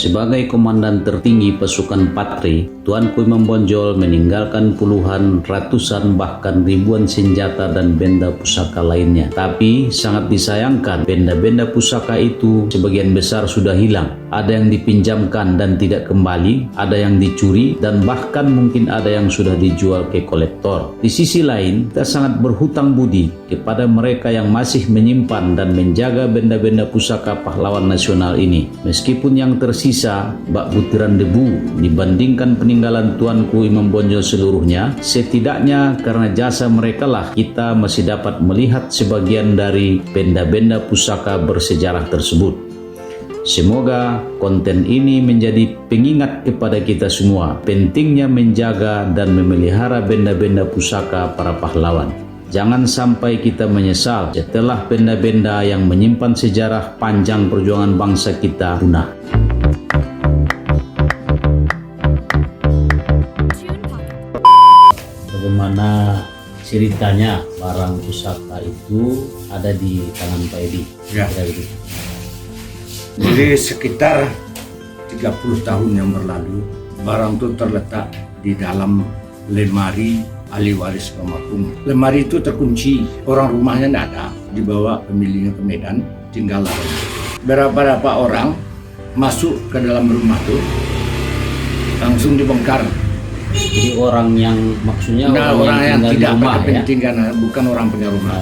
Sebagai komandan tertinggi pasukan Patri, Tuanku Imam Bonjol meninggalkan puluhan, ratusan, bahkan ribuan senjata dan benda pusaka lainnya. Tapi sangat disayangkan, benda-benda pusaka itu sebagian besar sudah hilang. Ada yang dipinjamkan dan tidak kembali, ada yang dicuri, dan bahkan mungkin ada yang sudah dijual ke kolektor. Di sisi lain, kita sangat berhutang budi kepada mereka yang masih menyimpan dan menjaga benda-benda pusaka pahlawan nasional ini. Meskipun yang tersisa bak butiran debu dibandingkan peninggalan Tuanku Imam Bonjol seluruhnya, setidaknya karena jasa mereka lah kita masih dapat melihat sebagian dari benda-benda pusaka bersejarah tersebut. Semoga konten ini menjadi pengingat kepada kita semua pentingnya menjaga dan memelihara benda-benda pusaka para pahlawan. Jangan sampai kita menyesal setelah benda-benda yang menyimpan sejarah panjang perjuangan bangsa kita punah. Bagaimana ceritanya barang pusaka itu ada di tangan Pak Edi? Ya. Jadi sekitar 30 tahun yang berlalu, barang itu terletak di dalam lemari ahli waris almarhum. Lemari itu terkunci, orang rumahnya tidak ada, dibawa pemiliknya ke Medan, tinggal lari. Beberapa orang masuk ke dalam rumah itu, langsung dibongkar. Jadi orang yang maksudnya orang yang tidak rumah, berkepentingan, ya? Bukan orang punya rumah.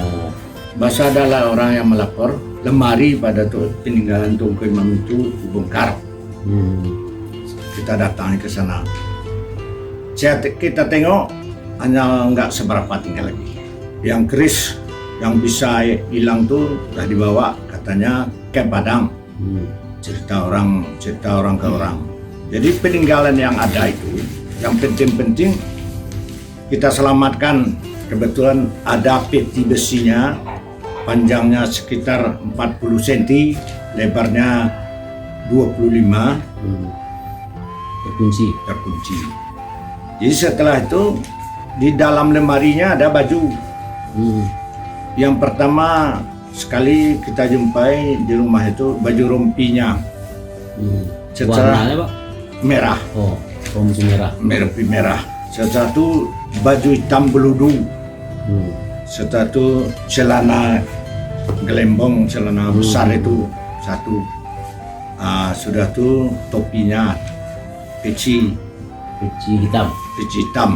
Bahasa adalah orang yang melapor, lemari pada peninggalan Tuanku Imam itu dibongkar. Kita datangi ke sana. Kita tengok hanya nggak seberapa tinggal lagi. Yang keris yang bisa hilang tuh sudah dibawa katanya ke Padang. Cerita orang ke orang. Jadi peninggalan yang ada itu, yang penting-penting kita selamatkan. Kebetulan ada peti besinya, panjangnya sekitar 40 cm, lebarnya 25, terkunci. Jadi setelah itu di dalam lemarinya ada baju. Yang pertama sekali kita jumpai di rumah itu baju rompinya. Warnanya Pak? Merah. Oh, rompi merah. Merah. Setelah itu baju hitam beludu. Setelah itu celana gelembong, celana besar itu satu. Sudah tuh topinya peci hitam.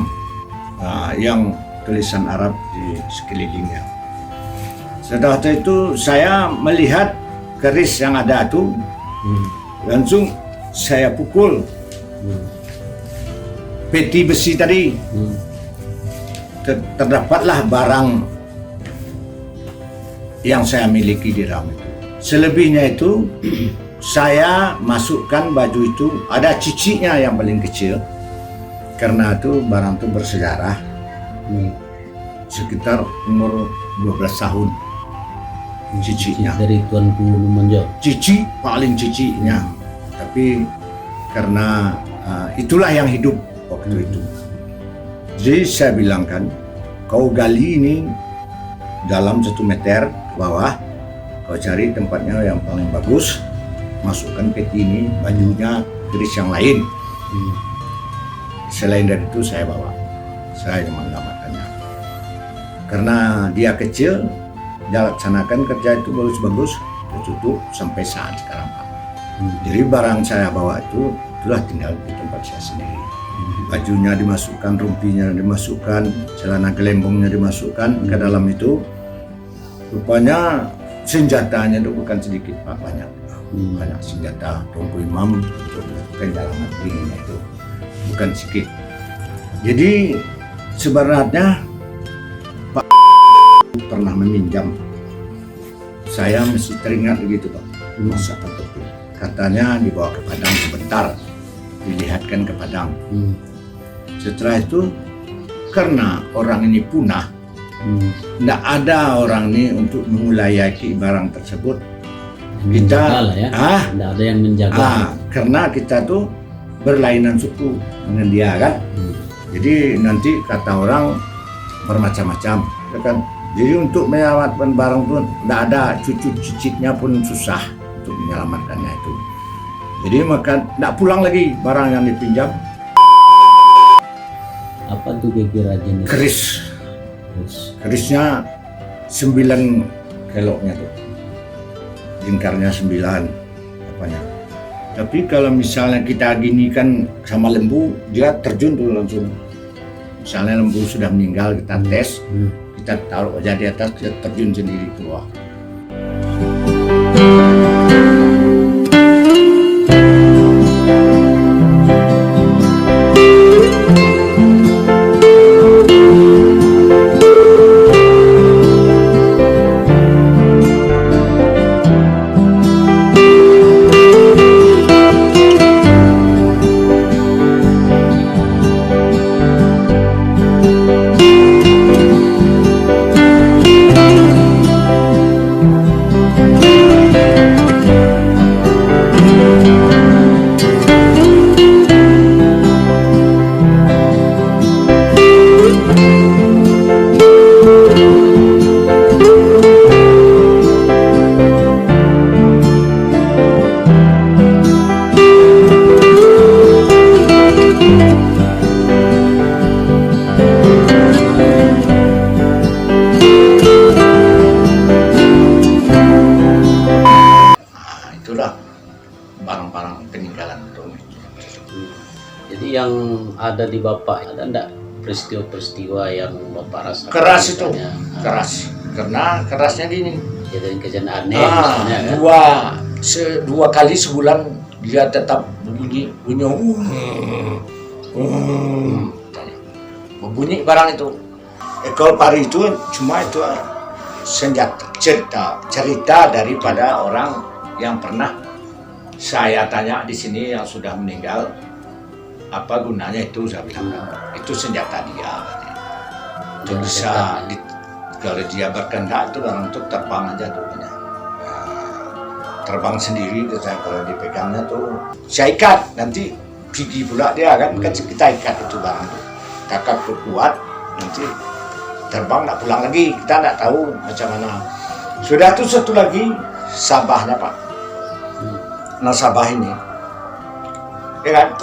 Yang tulisan Arab di sekelilingnya. Setelah itu saya melihat keris yang ada itu, langsung saya pukul peti besi tadi. Terdapatlah barang yang saya miliki di dalam itu. Selebihnya itu saya masukkan baju itu, ada cicinya yang paling kecil, karena itu barang itu bersejarah. Sekitar umur 12 tahun cicinya. Dari Tuanku Imam Bonjol. Cici paling cicinya, tapi karena itulah yang hidup waktu itu. Jadi saya bilangkan, kau gali ini dalam 1 meter ke bawah, kau cari tempatnya yang paling bagus, masukkan peti ini, bajunya, keris yang lain. Selain dari itu saya bawa, saya yang menyelamatkannya. Karena dia kecil, dia laksanakan kerja itu bagus-bagus, tertutup sampai saat sekarang Pak. Jadi barang saya bawa itu, itulah tinggal di tempat saya sendiri. Bajunya dimasukkan, rompinya dimasukkan, celana gelembongnya dimasukkan ke dalam itu. Rupanya senjatanya itu bukan sedikit Pak, banyak senjata Tuanku Imam untuk melakukan jalanan dinginnya itu, bukan sedikit. Jadi sebenarnya Pak pernah meminjam, saya mesti teringat begitu Pak, masa itu katanya dibawa ke Padang sebentar, dilihatkan ke Padang. Setelah itu karena orang ini punah, tidak ada orang ini untuk mengulayaki barang tersebut. Kita tidak ada yang menjaga. Karena kita tuh berlainan suku dengan dia kan. Jadi nanti kata orang bermacam-macam kan. Jadi untuk menyelamatkan barang pun tidak ada, cucu cicitnya pun susah untuk menyelamatkannya itu. Jadi maka tidak pulang lagi barang yang dipinjam. Apa tuh kira-kira jenis? Keris. Kerisnya 9 keloknya tuh. Lingkarnya 9 apanya. Tapi kalau misalnya kita gini kan sama lembu, dia terjun tuh langsung. Misalnya lembu sudah meninggal, kita tes, kita taruh aja di atas, dia terjun sendiri keluar. Itulah barang-barang peninggalan itu. Jadi yang ada di Bapak, ada enggak peristiwa-peristiwa yang Bapak rasakan? Keras itu, misalnya? keras. Karena kerasnya gini. Kejadian-kejadian aneh misalnya kan? Dua kali sebulan dia tetap berbunyi, berbunyi barang itu. Ekor pari itu cuma itu senjata, cerita daripada orang yang pernah saya tanya di sini yang sudah meninggal, apa gunanya itu, saya bilang itu senjata dia. Itu bisa kalau dia berkehendak itu orang itu terbang aja tuh, terbang sendiri. Saya kalau dipegangnya tuh saya ikat, nanti pergi pula dia kan, kita ikat itu barang itu, kakak kuat nanti terbang tak pulang lagi, kita tidak tahu macam mana. Sudah tuh satu lagi sabahnya Pak. Nasabah ini, ya kan?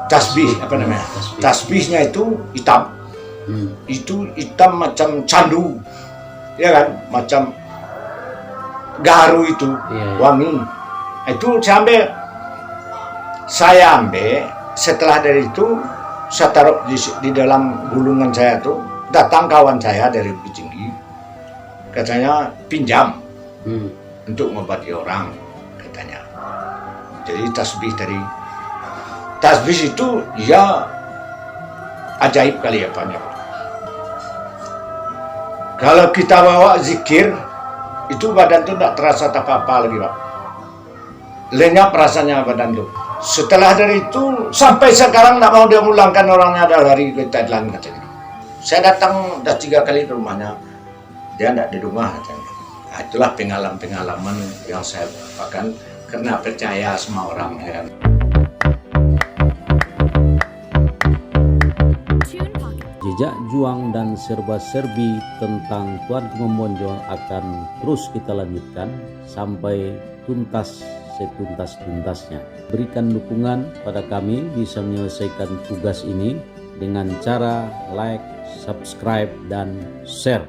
Tasbih apa namanya? Tasbihnya itu hitam. Itu hitam macam candu, ya kan? Macam garu itu, wangi. Itu saya ambil. Setelah dari itu saya taruh di dalam gulungan saya tuh. Datang kawan saya dari Bukit Tinggi, katanya pinjam untuk mengobati orang, katanya. Jadi tasbih itu ya ajaib kali ya Pak. Kalau kita bawa zikir itu badan tuh tidak terasa apa-apa lagi Pak. Lenyap rasanya badan tuh. Setelah dari itu sampai sekarang tidak mau dia mulangkan orangnya ada lari ke Thailand katanya. Saya datang udah 3 kali ke rumahnya, dia tidak di rumah katanya. Nah, itulah pengalaman yang saya dapatkan karena percaya sama orang ya. Jejak juang dan serba-serbi tentang Tuan Kumon Bonjol akan terus kita lanjutkan sampai tuntas setuntas-tuntasnya. Berikan dukungan pada kami bisa menyelesaikan tugas ini dengan cara like, subscribe, dan share.